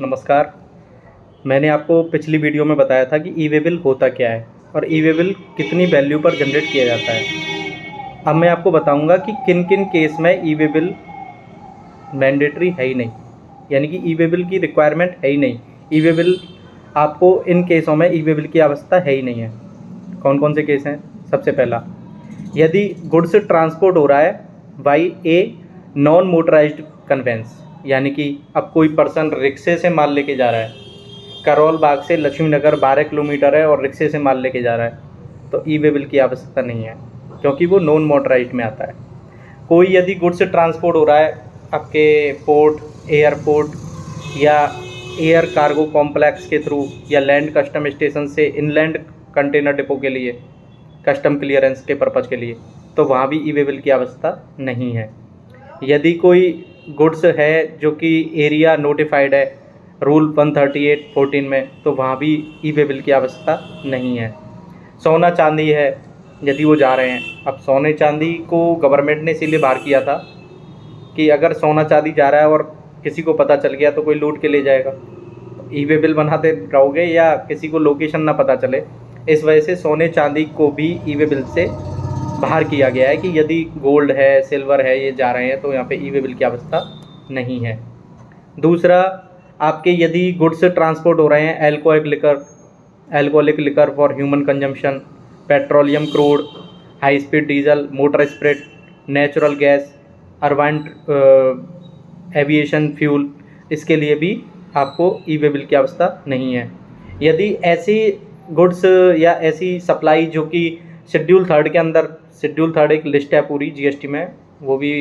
नमस्कार। मैंने आपको पिछली वीडियो में बताया था कि ई-वे बिल होता क्या है और ई-वे बिल कितनी वैल्यू पर जनरेट किया जाता है। अब मैं आपको बताऊंगा कि किन किन केस में ई-वे बिल मैंडेटरी है ही नहीं, यानी कि ई-वे बिल की रिक्वायरमेंट है ही नहीं। ई-वे बिल आपको इन केसों में ई-वे बिल की आवश्यकता है ही नहीं है। कौन कौन से केस हैं? सबसे पहला, यदि गुड्स ट्रांसपोर्ट हो रहा है by a non motorised conveyance, यानी कि अब कोई पर्सन रिक्शे से माल लेके जा रहा है, करोल बाग से लक्ष्मी नगर 12 किलोमीटर है और रिक्शे से माल लेके जा रहा है, तो ई-वे बिल की आवश्यकता नहीं है क्योंकि वो नॉन मोटराइज्ड में आता है। कोई यदि गुड्स ट्रांसपोर्ट हो रहा है आपके पोर्ट, एयरपोर्ट या एयर कार्गो कॉम्प्लेक्स के थ्रू या लैंड कस्टम स्टेशन से इनलैंड कंटेनर डिपो के लिए कस्टम क्लियरेंस के पर्पज़ के लिए, तो वहाँ भी ई-वे बिल की आवश्यकता नहीं है। यदि कोई गुड्स है जो कि एरिया नोटिफाइड है रूल 138(14) में, तो वहाँ भी ई-वे बिल की आवश्यकता नहीं है। सोना चांदी है, यदि वो जा रहे हैं, अब सोने चांदी को गवर्नमेंट ने इसीलिए बाहर किया था कि अगर सोना चांदी जा रहा है और किसी को पता चल गया तो कोई लूट के ले जाएगा, ई-वे बिल बनाते रहोगे या किसी को लोकेशन ना पता चले। इस वजह से सोने चांदी को भी ई-वे बिल से बाहर किया गया है कि यदि गोल्ड है, सिल्वर है, ये जा रहे हैं तो यहाँ पे ई-वे बिल की आवश्यकता नहीं है। दूसरा, आपके यदि गुड्स ट्रांसपोर्ट हो रहे हैं alcoholic liquor for human consumption, petroleum crude, high speed diesel, motor spirit, natural gas, turbine aviation fuel, इसके लिए भी आपको ई-वे बिल की आवश्यकता नहीं है। यदि ऐसी गुड्स या ऐसी सप्लाई जो कि शेड्यूल 3 के अंदर, शेड्यूल 3 एक लिस्ट है पूरी जीएसटी में, वो भी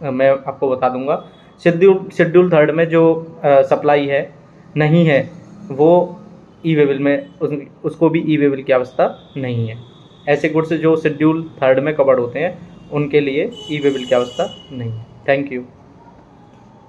मैं आपको बता दूंगा। शेड्यूल 3 में जो सप्लाई है नहीं है, वो ई-वे बिल में उसको भी ई-वे बिल की आवश्यकता नहीं है। ऐसे गुड्स जो शेड्यूल 3 में कवर्ड होते हैं उनके लिए ई-वे बिल की आवश्यकता नहीं है। Thank you.